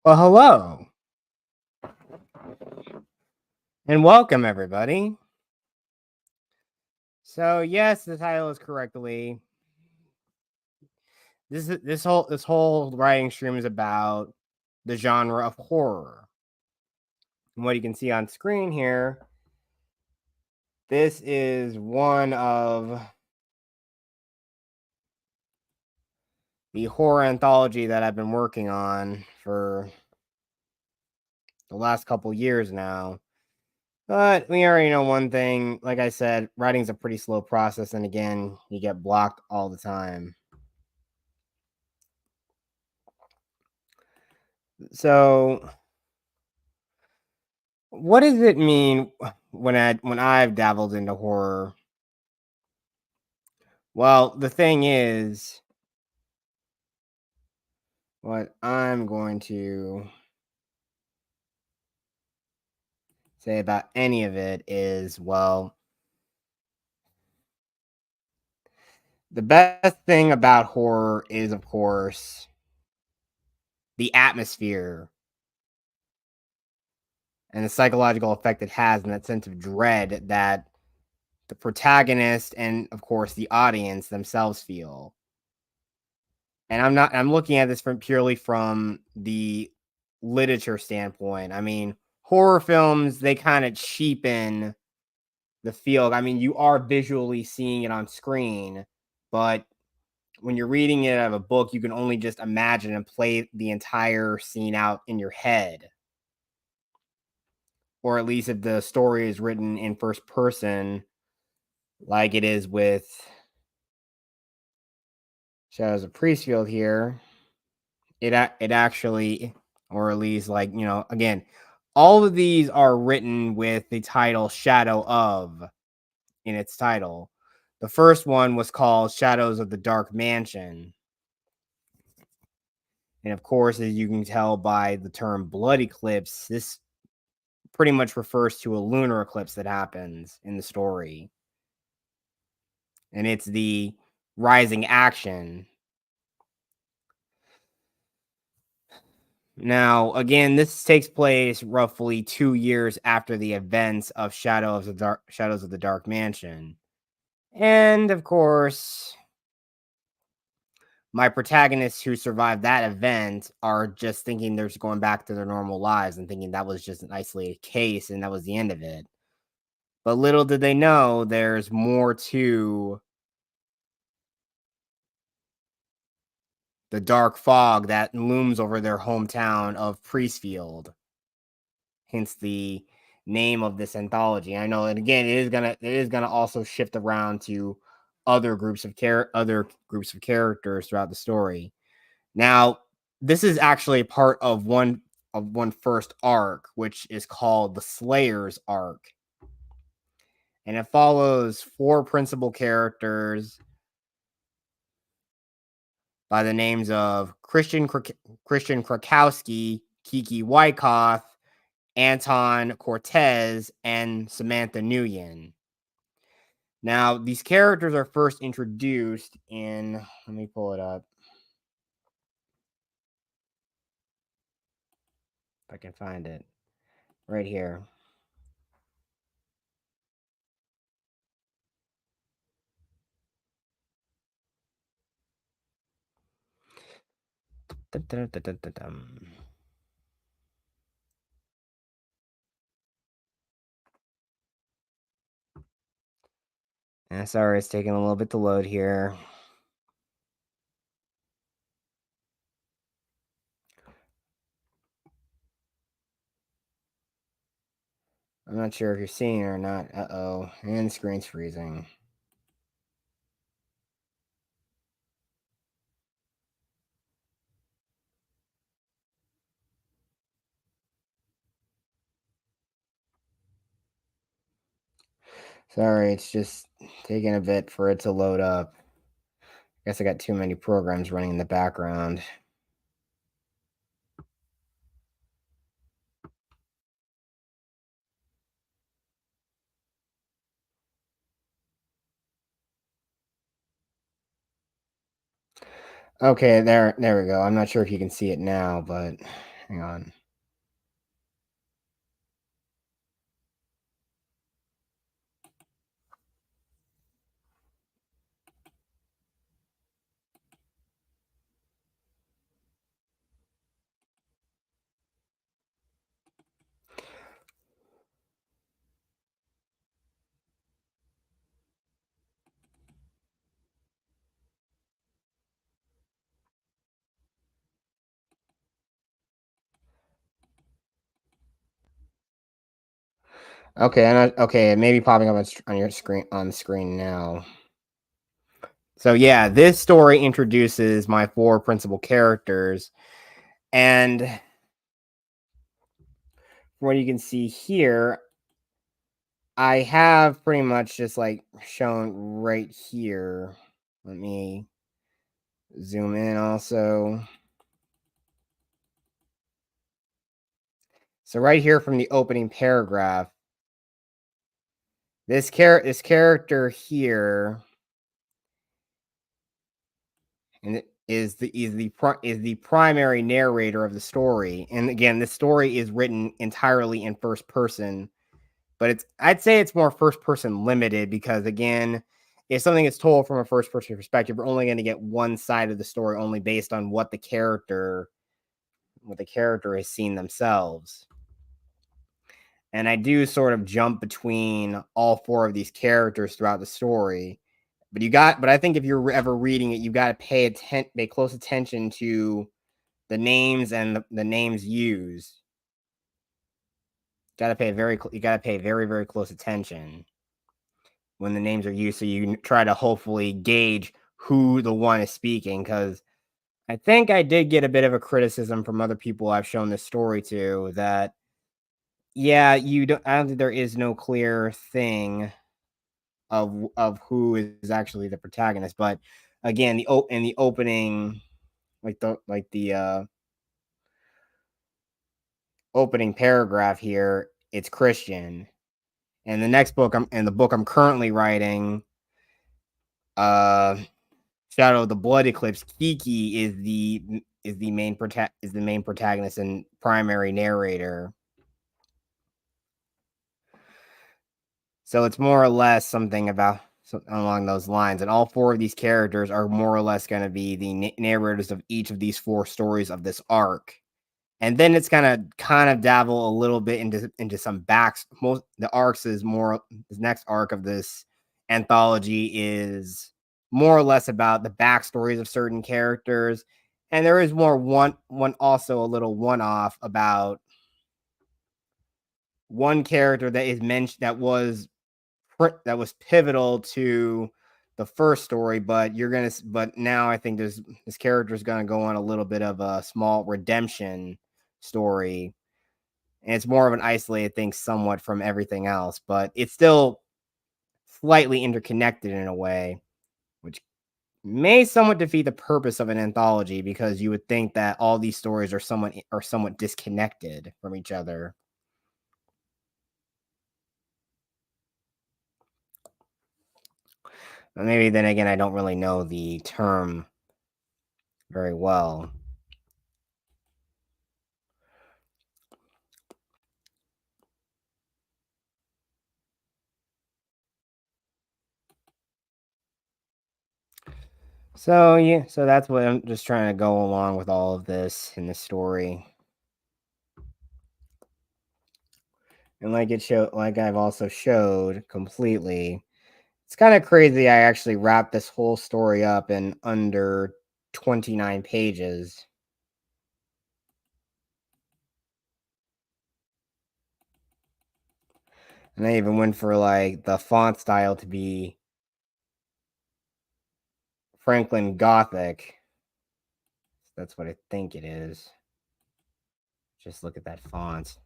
Well, hello and welcome, everybody. So, yes, the title is correctly. This whole writing stream is about the genre of horror. And what you can see on screen here, this is one of the horror anthology that I've been working on for the last couple years now. But we already know one thing. Like I said, writing's a pretty slow process, and again, you get blocked all the time. So, what does it mean when I've dabbled into horror? Well, the thing is, what I'm going to say about any of it is, well, the best thing about horror is, of course, the atmosphere and the psychological effect it has, and that sense of dread that the protagonist and, of course, the audience themselves feel. And I'm looking at this from purely from the literature standpoint. I mean, horror films, they kind of cheapen the feel. I mean, you are visually seeing it on screen, but when you're reading it out of a book, you can only just imagine and play the entire scene out in your head. Or at least if the story is written in first person, like it is with Shadows of Priestfield here, it actually, or at least, like, again, all of these are written with the title Shadow of in its title. The first one was called Shadows of the Dark Mansion. And of course, as you can tell by the term blood eclipse, this pretty much refers to a lunar eclipse that happens in the story. And it's the rising action. Now, again, this takes place roughly 2 years after the events of Shadows of the Dark Mansion. And of course, my protagonists who survived that event are just thinking they're just going back to their normal lives and thinking that was just an isolated case and that was the end of it. But little did they know there's more to the dark fog that looms over their hometown of Priestfield. Hence the name of this anthology. I know, and again, it is gonna also shift around to other groups of characters throughout the story. Now, this is actually part of one first arc, which is called the Slayer's arc. And it follows four principal characters by the names of Christian Krakowski, Kiki Wyckoff, Anton Cortez, and Samantha Nguyen. Now, these characters are first introduced in, let me pull it up if I can find it, right here. Dun, dun, dun, dun, dun, dun. Sorry, it's taking a little bit to load here. I'm not sure if you're seeing it or not. Uh-oh, and the screen's freezing. Sorry, it's just taking a bit for it to load up. Guess I got too many programs running in the background. Okay, there we go. I'm not sure if you can see it now, but Hang on. Okay, okay, it may be popping up on your screen on the screen now. So yeah, this story introduces my four principal characters, and from what you can see here, I have pretty much just like shown right here. Let me zoom in also. So right here from the opening paragraph, this character here and it is the primary narrator of the story. And again, this story is written entirely in first person, but I'd say it's more first person limited because again, if something is told from a first person perspective, we're only going to get one side of the story only based on what the character has seen themselves. And I do sort of jump between all four of these characters throughout the story. But I think if you're ever reading it, you got to pay close attention to the names and the names used. You got to pay very very close attention when the names are used, so you try to hopefully gauge who the one is speaking. Because I think I did get a bit of a criticism from other people I've shown this story to that yeah, you don't. I don't think there is no clear thing of who is actually the protagonist. But again, in the opening, the opening paragraph here, it's Christian. And the book I'm currently writing, uh, Shadow of the Blood Eclipse. Kiki is the main protagonist and primary narrator. So it's more or less something about along those lines, and all four of these characters are more or less going to be the narrators of each of these four stories of this arc. And then it's gonna kind of dabble a little bit into some backs. Most the arcs is more this next arc of this anthology is more or less about the backstories of certain characters, and there is more one also a little one off about one character that is mentioned that was pivotal to the first story, but now I think this character is gonna go on a little bit of a small redemption story, and it's more of an isolated thing somewhat from everything else, but it's still slightly interconnected in a way, which may somewhat defeat the purpose of an anthology because you would think that all these stories are somewhat disconnected from each other. But maybe then again, I don't really know the term very well. So yeah, so that's what I'm just trying to go along with all of this in the story. And like I've also showed completely, it's kind of crazy I actually wrapped this whole story up in under 29 pages. And I even went for like the font style to be Franklin Gothic. That's what I think it is. Just look at that font.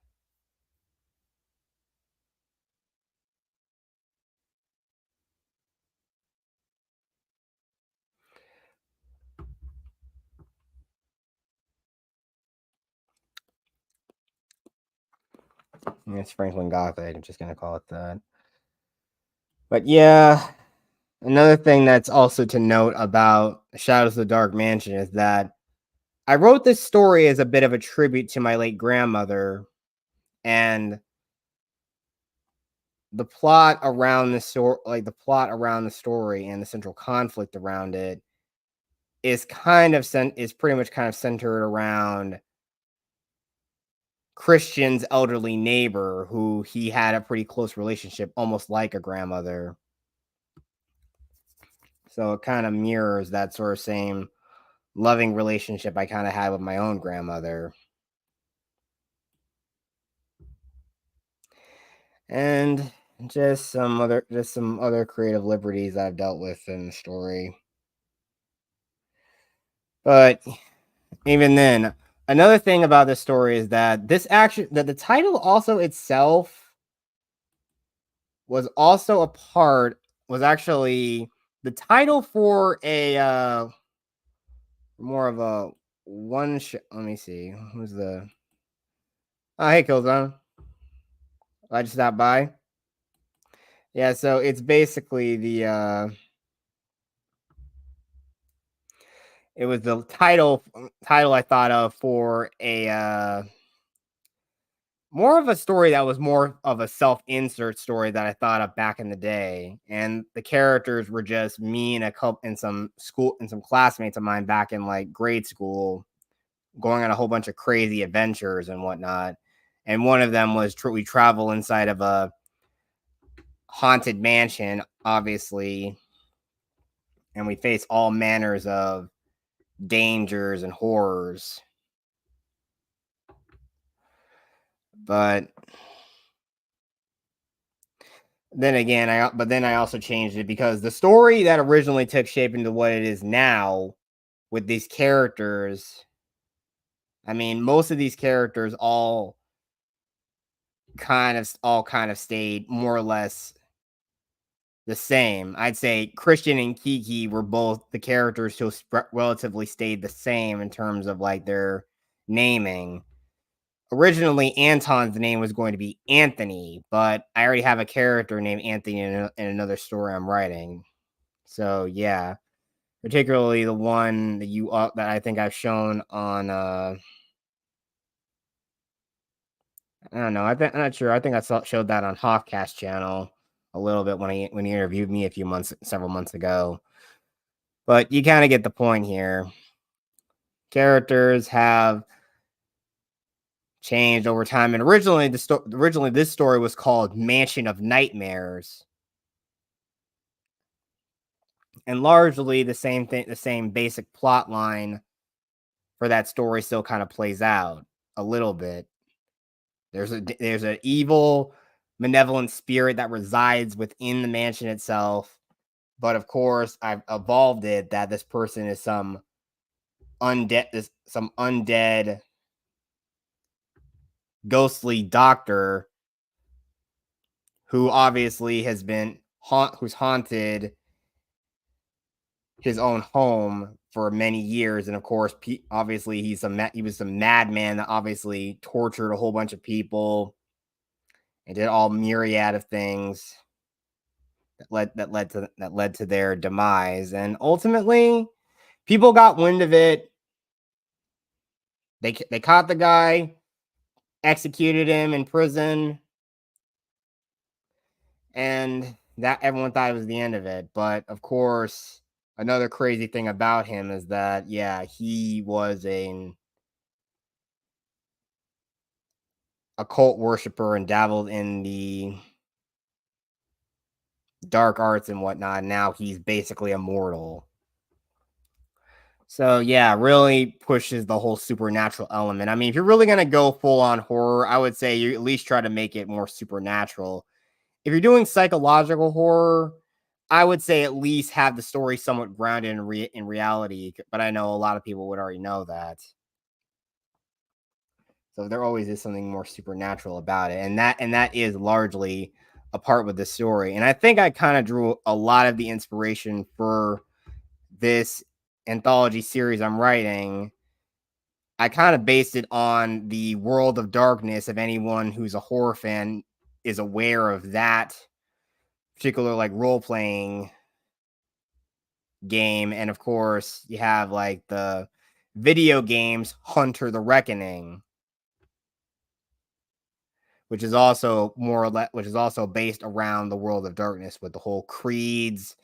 It's Franklin Gothic. I'm just gonna call it that. But yeah, another thing that's also to note about Shadows of the Dark Mansion is that I wrote this story as a bit of a tribute to my late grandmother, and the plot around the story and the central conflict around it is pretty much kind of centered around Christian's elderly neighbor who he had a pretty close relationship, almost like a grandmother. So it kind of mirrors that sort of same loving relationship I kind of had with my own grandmother. And just some other creative liberties I've dealt with in the story. But even then, another thing about this story is that the title also itself was also a part was actually the title for a more of a let me see. Who's the Oh, hey Killzone. I just stopped by. Yeah, so it's basically it was the title I thought of for a more of a story that was more of a self-insert story that I thought of back in the day, and the characters were just me and a couple and some classmates of mine back in, like, grade school, going on a whole bunch of crazy adventures and whatnot, and one of them was we travel inside of a haunted mansion, obviously, and we face all manners of dangers and horrors. But then I also changed it because the story that originally took shape into what it is now with these characters, I mean, most of these characters all kind of stayed more or less the same. I'd say Christian and Kiki were both the characters who relatively stayed the same in terms of like their naming. Originally, Anton's name was going to be Anthony, but I already have a character named Anthony in another story I'm writing. So yeah, particularly the one that I think I've shown on I don't know. I'm not sure. I think showed that on Hawkcast channel a little bit when he interviewed me several months ago. But you kind of get the point here. Characters have changed over time, and originally this story was called Mansion of Nightmares, and largely the same thing, the same basic plot line for that story still kind of plays out a little bit. There's an evil, malevolent spirit that resides within the mansion itself. But of course, I've evolved it that this person is some undead, ghostly doctor who obviously who's haunted his own home for many years, and of course, obviously he was some madman that obviously tortured a whole bunch of people and did all myriad of things that led to their demise. And ultimately, people got wind of it. They caught the guy, executed him in prison, and that everyone thought it was the end of it. But of course, another crazy thing about him is that yeah, he was an occult worshiper and dabbled in the dark arts and whatnot. And now he's basically immortal. So yeah, really pushes the whole supernatural element. I mean, if you're really gonna go full on horror, I would say you at least try to make it more supernatural. If you're doing psychological horror, I would say at least have the story somewhat grounded in reality. But I know a lot of people would already know that. So there always is something more supernatural about it, and that is largely a part with the story. And I think I kind of drew a lot of the inspiration for this anthology series I'm writing. I kind of based it on the World of Darkness. If anyone who's a horror fan is aware of that particular like role playing game, and of course you have like the video games Hunter the Reckoning, which is also more or less which is also based around the World of Darkness with the whole creeds,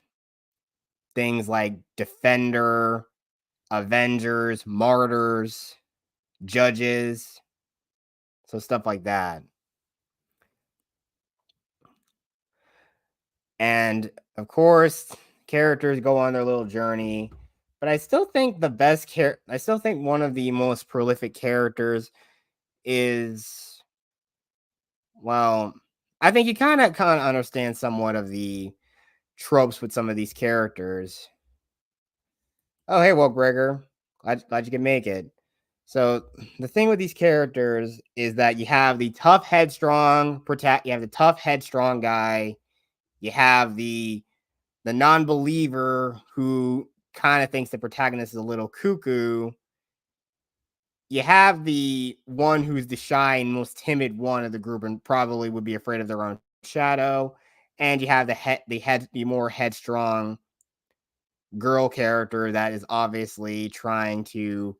things like Defender, Avengers, Martyrs, Judges, so stuff like that. And of course, characters go on their little journey, but I still think one of the most prolific characters is, well, I think you kind of understand somewhat of the tropes with some of these characters. Oh, hey, well, Gregor, glad you can make it. So the thing with these characters is that you have the tough headstrong guy, you have the non-believer who kind of thinks the protagonist is a little cuckoo. You have the one who's the shy and most timid one of the group and probably would be afraid of their own shadow. And you have the more headstrong girl character that is obviously trying to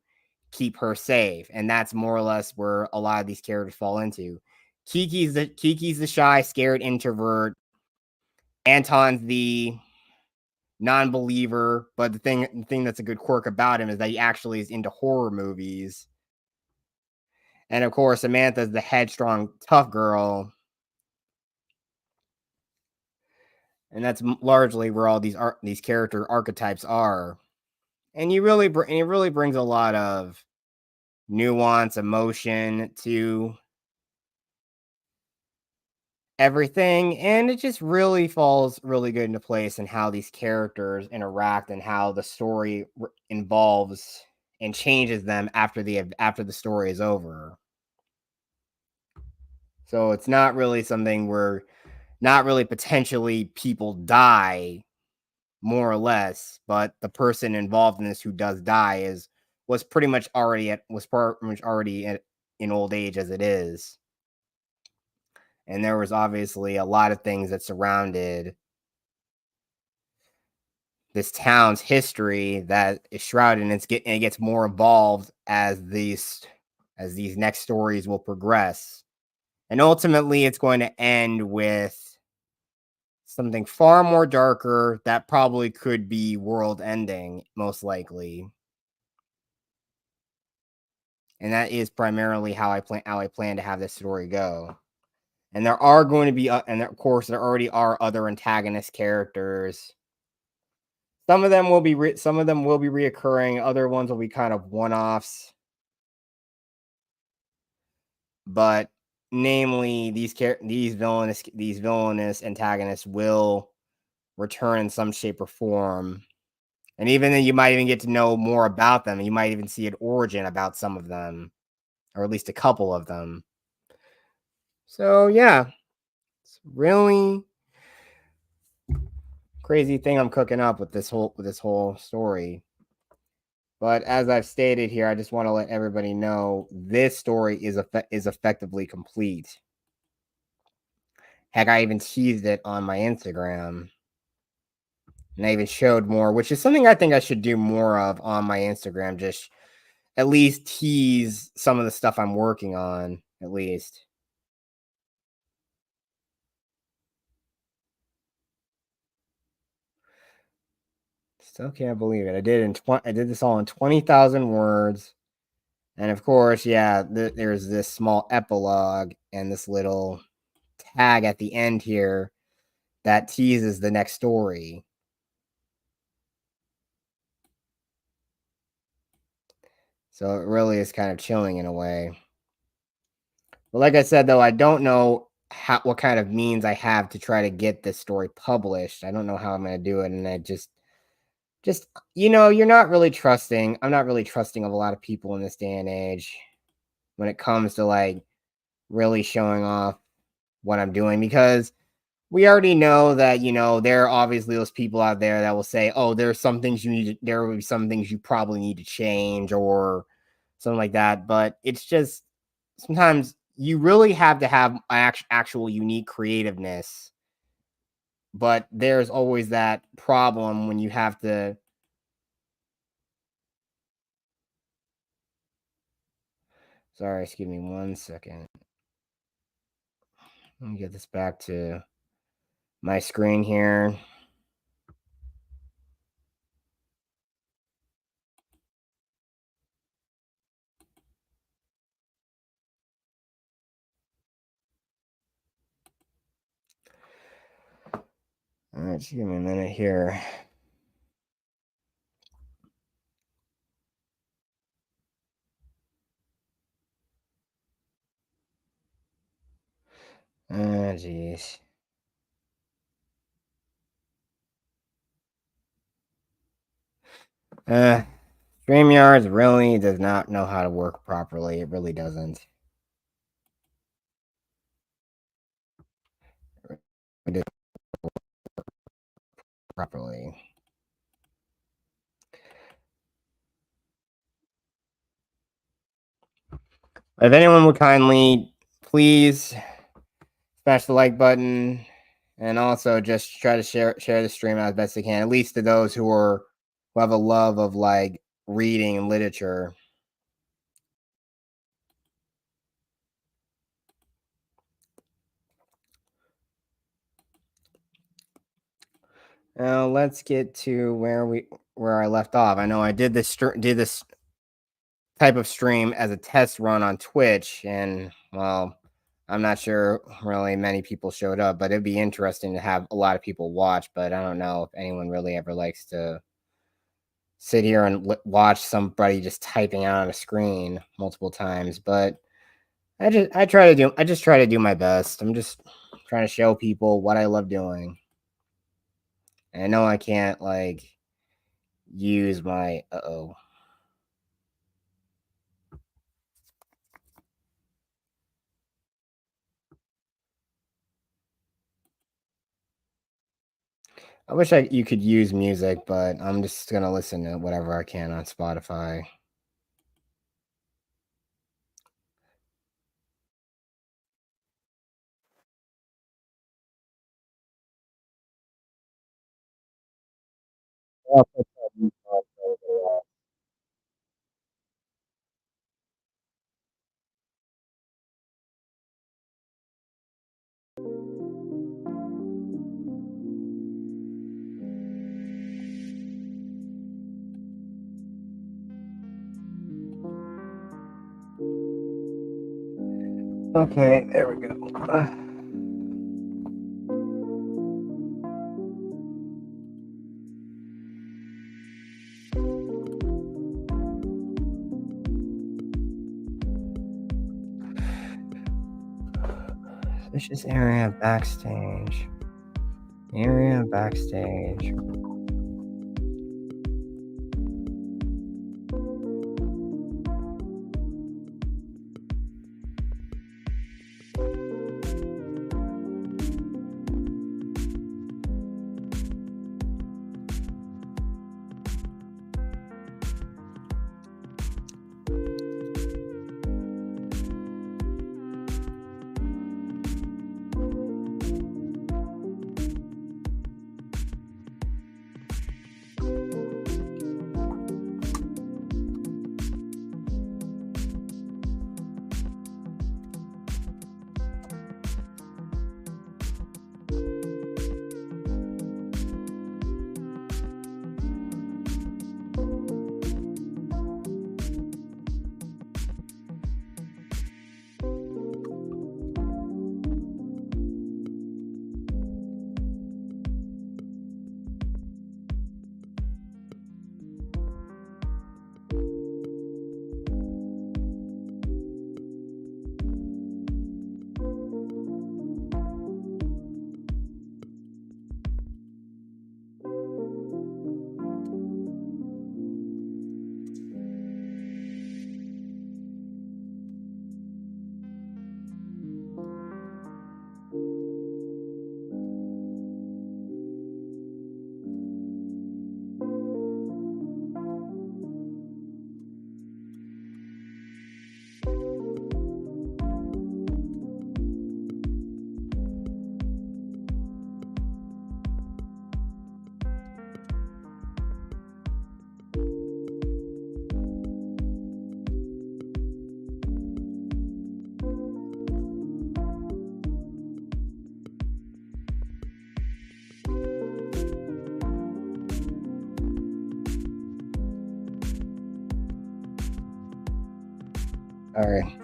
keep her safe. And that's more or less where a lot of these characters fall into. Kiki's the shy, scared introvert. Anton's the non-believer, but the thing that's a good quirk about him is that he actually is into horror movies. And of course, Samantha's the headstrong, tough girl, and that's largely where all these character archetypes are. And it really brings a lot of nuance, emotion to everything, and it just really falls really good into place in how these characters interact and how the story involves and changes them after the story is over. So it's not really something where not really potentially people die more or less, but the person involved in this who does die is was pretty much already at was pretty much already in old age as it is. And there was obviously a lot of things that surrounded this town's history that is shrouded and it gets more involved as these next stories will progress. And ultimately it's going to end with something far more darker that probably could be world ending, most likely. And that is primarily how I plan to have this story go. And there are going to be of course there already are other antagonist characters. Some of them will be reoccurring, other ones will be kind of one-offs. But namely these villainous antagonists will return in some shape or form. And even then, you might even get to know more about them. You might even see an origin about some of them, or at least a couple of them. So yeah, it's really crazy thing I'm cooking up with this whole story. But as I've stated here, I just want to let everybody know this story is effectively complete. Heck, I even teased it on my Instagram, and I even showed more, which is something I think I should do more of on my Instagram. Just at least tease some of the stuff I'm working on, at least. Still can't believe it. I did this all in 20,000 words. And of course, yeah, there's this small epilogue and this little tag at the end here that teases the next story. So it really is kind of chilling in a way. But like I said, though, I don't know what kind of means I have to try to get this story published. I don't know how I'm going to do it, and I just you're not really trusting. I'm not really trusting of a lot of people in this day and age when it comes to like really showing off what I'm doing because we already know that there are obviously those people out there that will say, "Oh, there will be some things you probably need to change or something like that." But it's just sometimes you really have to have actual unique creativeness. But there's always that problem when you have to Sorry, excuse me 1 second. Let me get this back to my screen here. All right, just give me a minute here. Ah, jeez. Uh, StreamYard really does not know how to work properly. It really doesn't. It did properly. If anyone would kindly please smash the like button and also just try to share the stream as best they can, at least to those who have a love of like reading and literature. Now let's get to where I left off. I know I did this type of stream as a test run on Twitch, and well, I'm not sure really many people showed up, but it'd be interesting to have a lot of people watch. But I don't know if anyone really ever likes to sit here and watch somebody just typing out on a screen multiple times. But I just try to do my best. I'm just trying to show people what I love doing. And I know I can't like use my uh-oh. I wish you could use music, but I'm just gonna listen to whatever I can on Spotify. Okay, there we go. Suspicious area backstage. Area backstage. All right.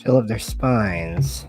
Feel of their spines.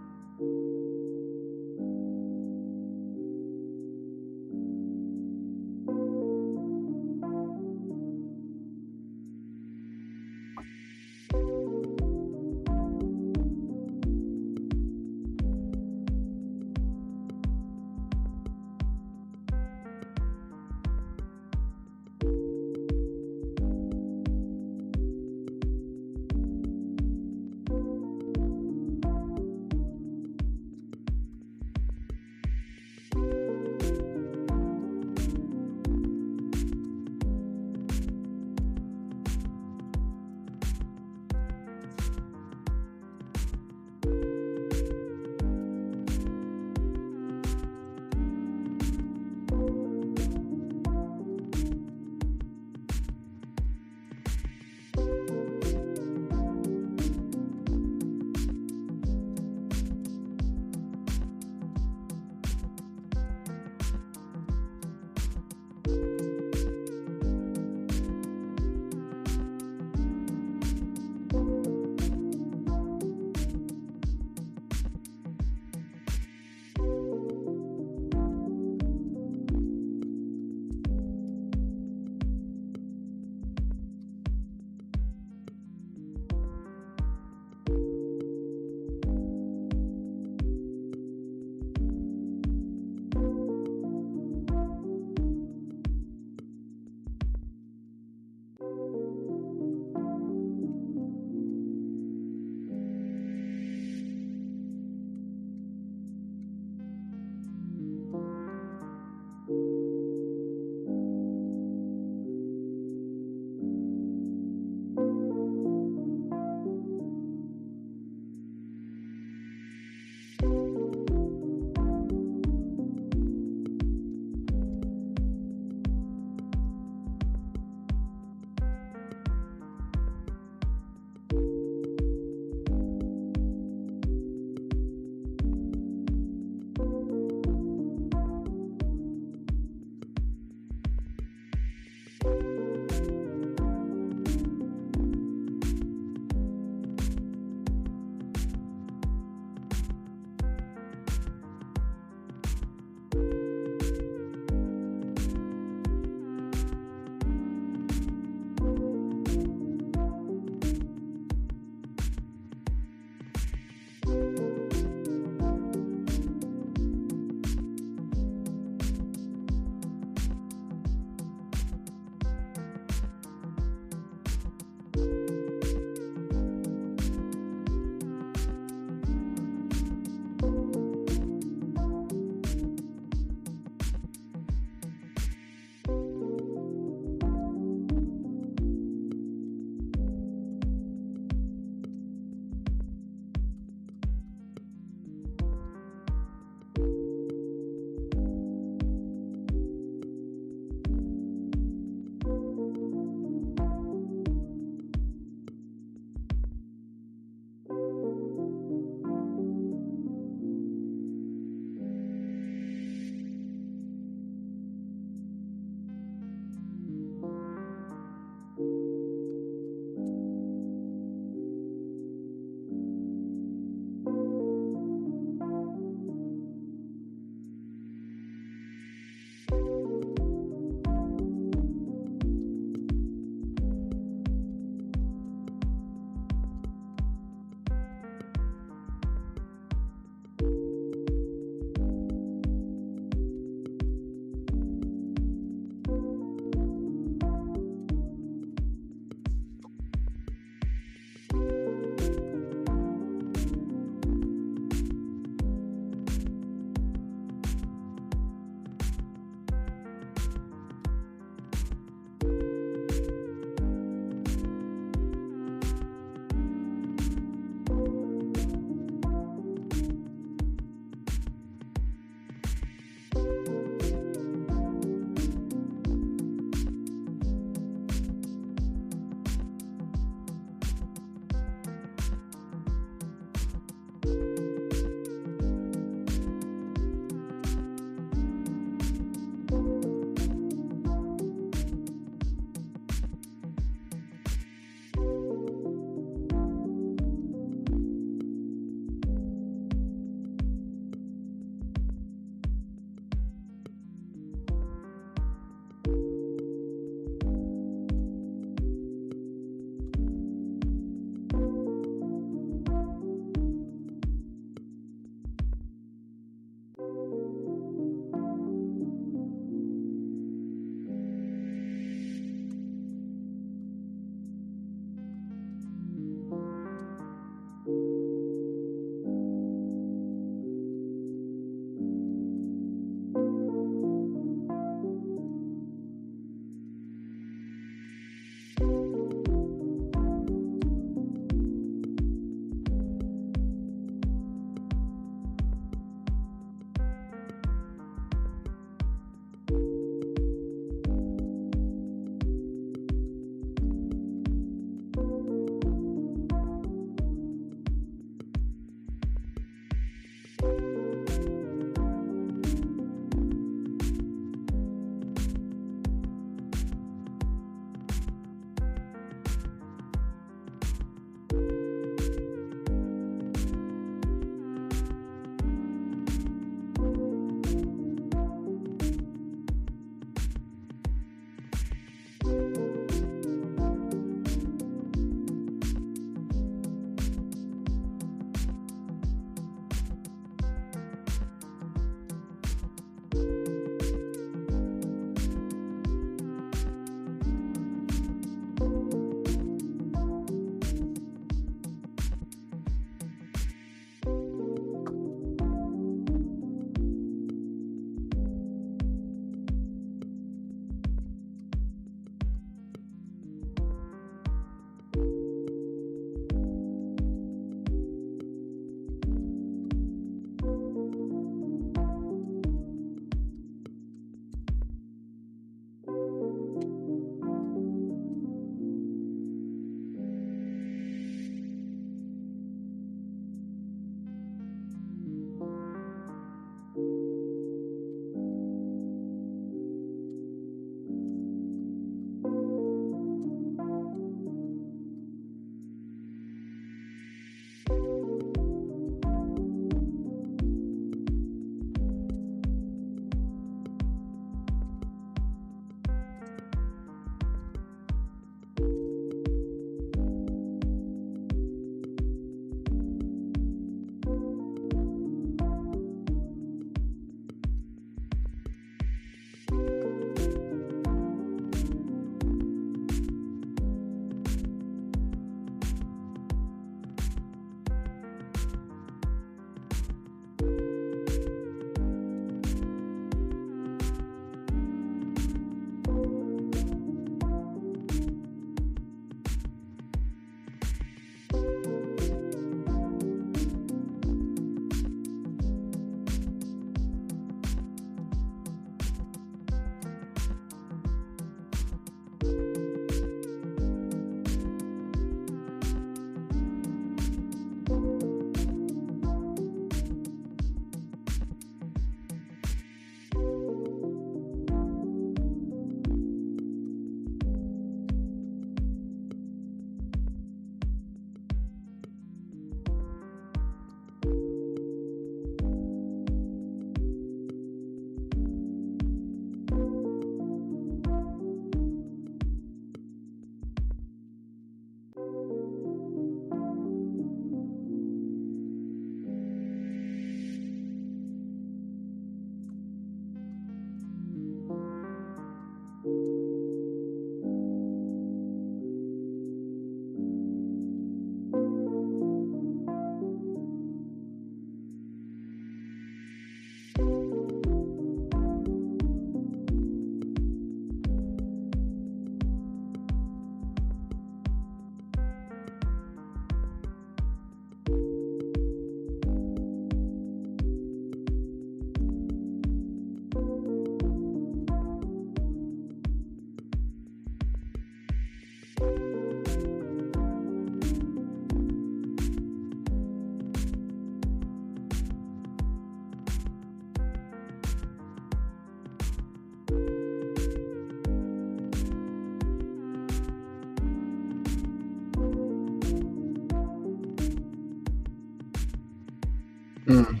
Mm.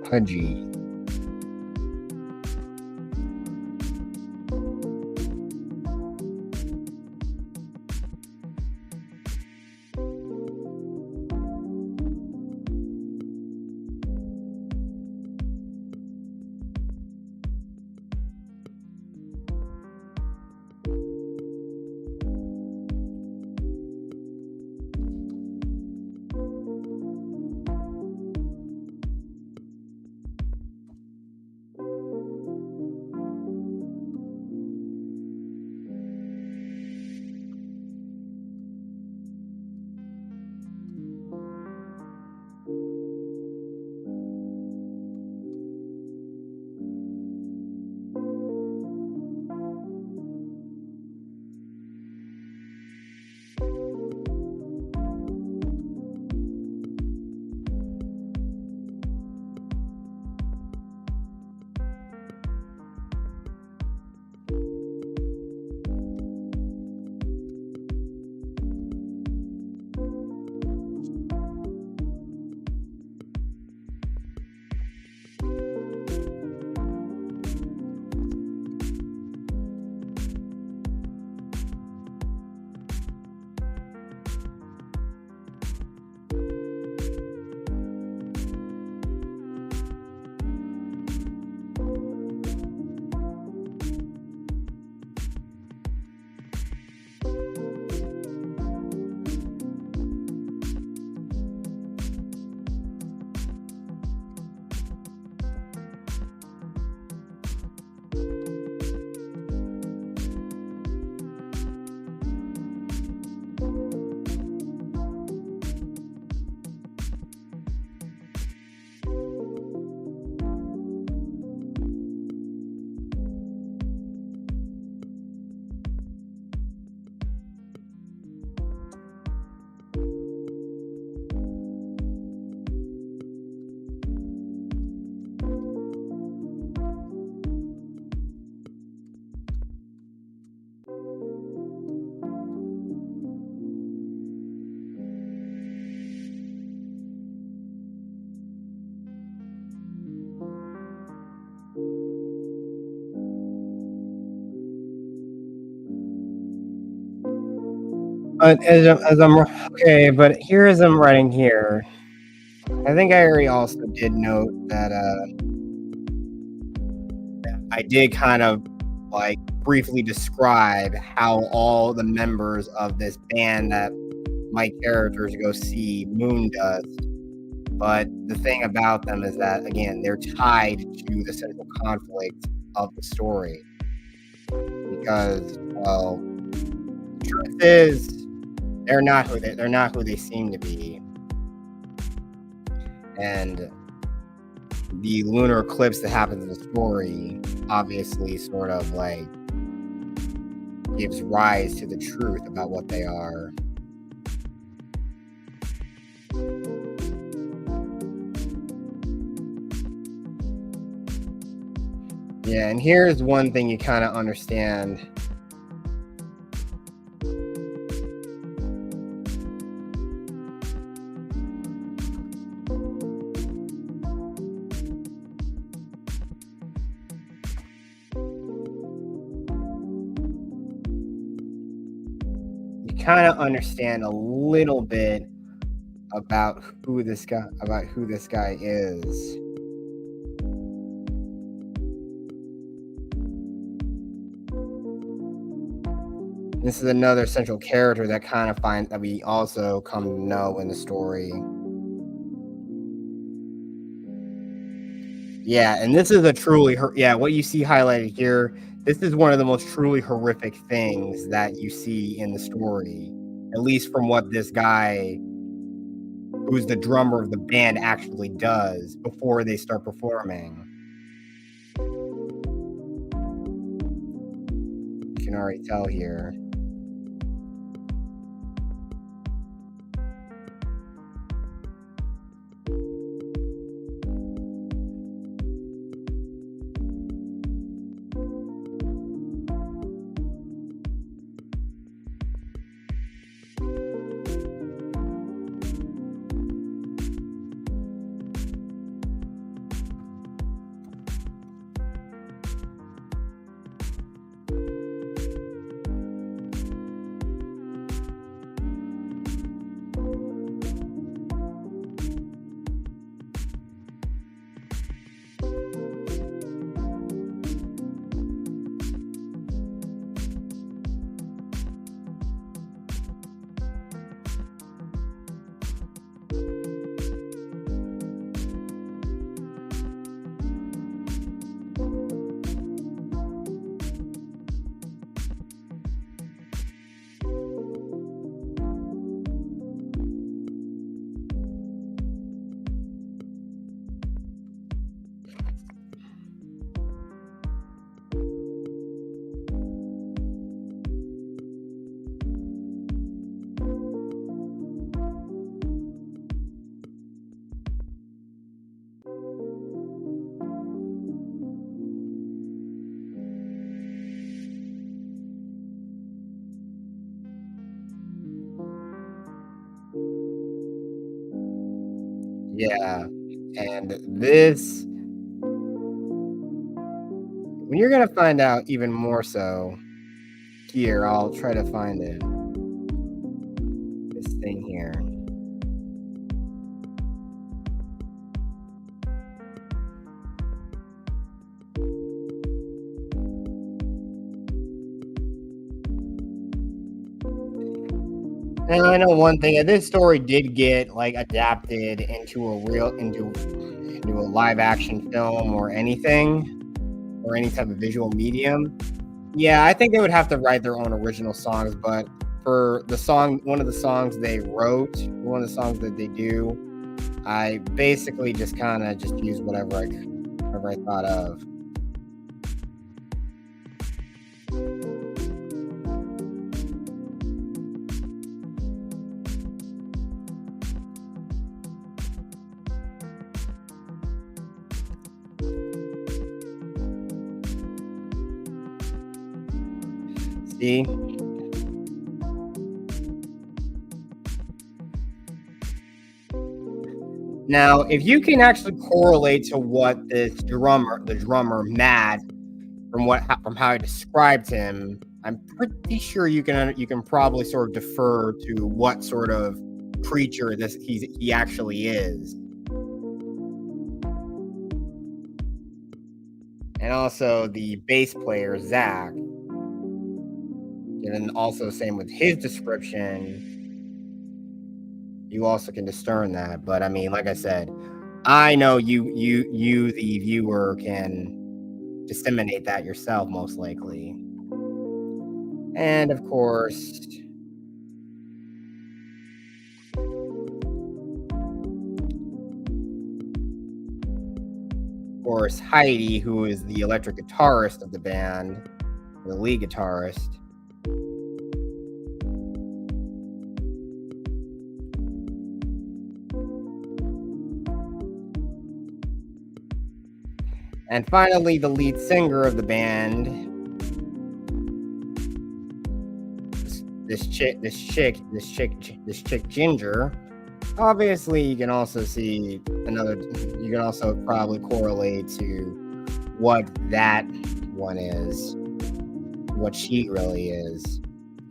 Pudgy. But okay, but here as I'm writing here, I think I already also did note that I did kind of like briefly describe how all the members of this band that my characters go see Moon Dust. But the thing about them is that again, they're tied to the central conflict of the story because, well, the truth is they're not who they seem to be, and the lunar eclipse that happens in the story obviously sort of like gives rise to the truth about what they are. Yeah, and here's one thing you kind of understand. You kind of understand a little bit about who this guy is. This is another central character that kind of finds that we also come to know in the story. Yeah, and this is a truly what you see highlighted here. This is one of the most truly horrific things that you see in the story, at least from what this guy, who's the drummer of the band, actually does before they start performing. You can already tell here. Yeah, and this when you're gonna find out even more so here, I'll try to find it. This thing here. And I know one thing, this story did get, like, adapted into a live action film or anything, or any type of visual medium. Yeah, I think they would have to write their own original songs, but for the song one of the songs they wrote, one of the songs that they do, I basically just kinda just use whatever I thought of. See? Now, if you can actually correlate to what the drummer Matt, from how I described him, I'm pretty sure you can probably sort of defer to what sort of creature he actually is. And also the bass player, Zach, and then also same with his description, you also can discern that. But I mean, like I said, I know the viewer can disseminate that yourself most likely. And of course Heidi, who is the electric guitarist of the band, the lead guitarist. And finally, the lead singer of the band, this chick Ginger. Obviously, you can also see another. You can also probably correlate to what that one is, what she really is.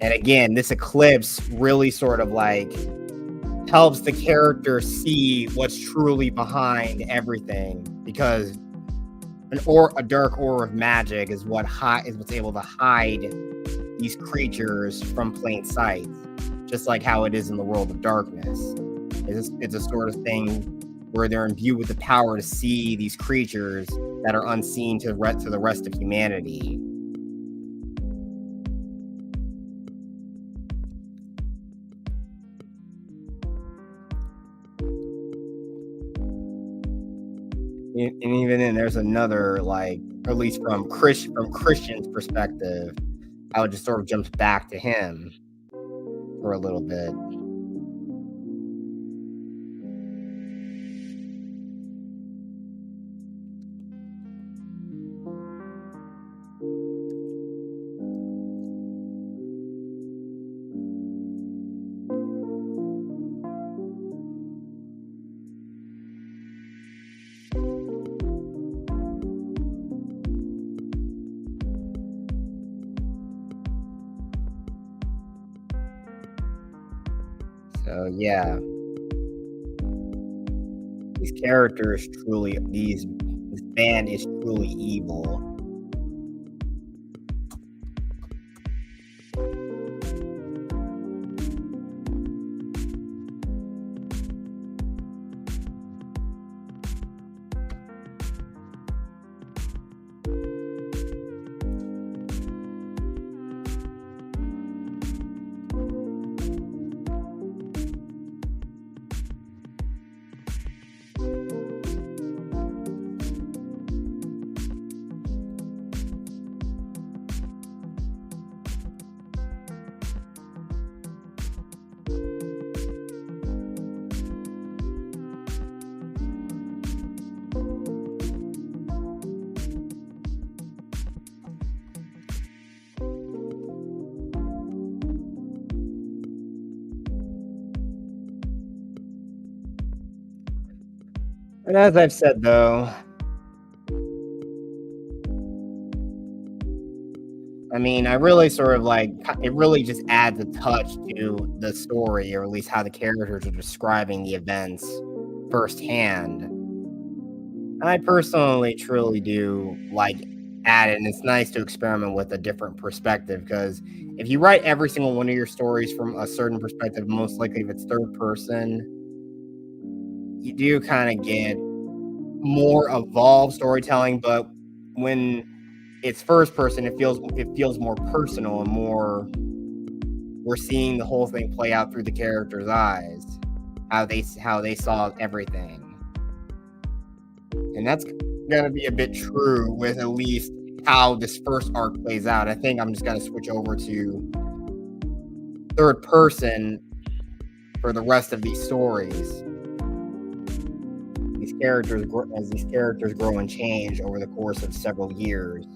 And again, this eclipse really sort of like helps the character see what's truly behind everything, because a dark aura of magic is what's able to hide these creatures from plain sight, just like how it is in the world of darkness. It's a sort of thing where they're imbued with the power to see these creatures that are unseen to the rest of humanity. And even then, there's another, like, at least from Christian's perspective, I would just sort of jump back to him for a little bit. So yeah, these characters truly these this band is truly evil. And as I've said though, I mean, I really sort of like it really just adds a touch to the story, or at least how the characters are describing the events firsthand. I personally truly do like add it, and it's nice to experiment with a different perspective because if you write every single one of your stories from a certain perspective, most likely if it's third person, you do kind of get more evolved storytelling. But when it's first person, it feels more personal and more we're seeing the whole thing play out through the characters' eyes, how they saw everything. And that's gonna be a bit true with at least how this first arc plays out. I think I'm just gonna switch over to third person for the rest of these stories. As these characters grow and change over the course of several years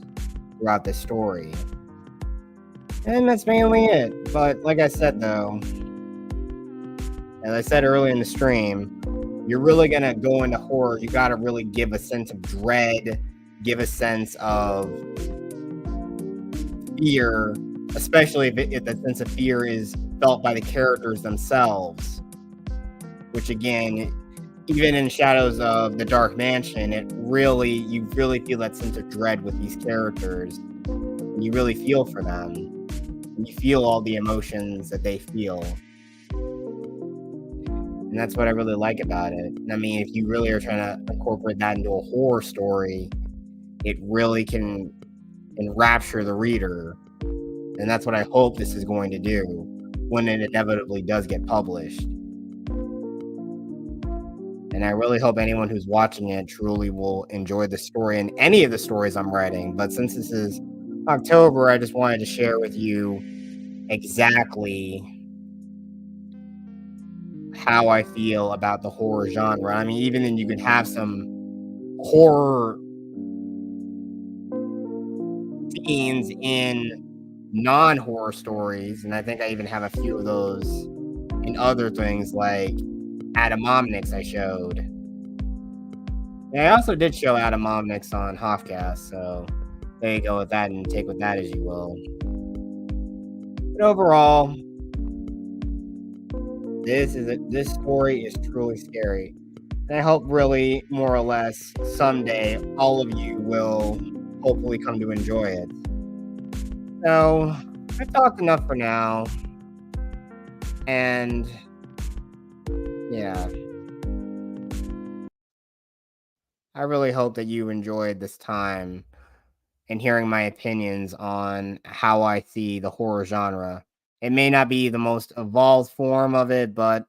throughout this story. And that's mainly it. But like I said though, as I said earlier in the stream, you're really gonna go into horror. You gotta really give a sense of dread, give a sense of fear, especially if the sense of fear is felt by the characters themselves. Which again, even in Shadows of the Dark Mansion, you really feel that sense of dread with these characters. And you really feel for them. And you feel all the emotions that they feel. And that's what I really like about it. I mean, if you really are trying to incorporate that into a horror story, it really can enrapture the reader. And that's what I hope this is going to do when it inevitably does get published. And I really hope anyone who's watching it truly will enjoy the story and any of the stories I'm writing. But since this is October, I just wanted to share with you exactly how I feel about the horror genre. I mean, even then you can have some horror scenes in non-horror stories, and I think I even have a few of those in other things like Adam I showed. And I also did show Adam on Hofcast, so there you go with that and take with that as you will. But overall, this story is truly scary. And I hope really more or less someday all of you will hopefully come to enjoy it. So I've talked enough for now. And yeah, I really hope that you enjoyed this time and hearing my opinions on how I see the horror genre. It may not be the most evolved form of it, but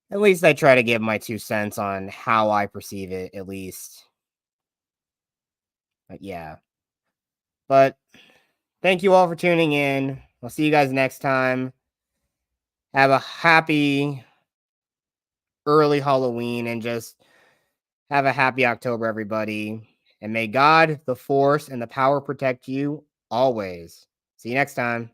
at least I try to give my 2 cents on how I perceive it, at least. But yeah. But thank you all for tuning in. I'll see you guys next time. Have a happy early Halloween and just have a happy October, everybody. And may God, the force, and the power protect you always. See you next time.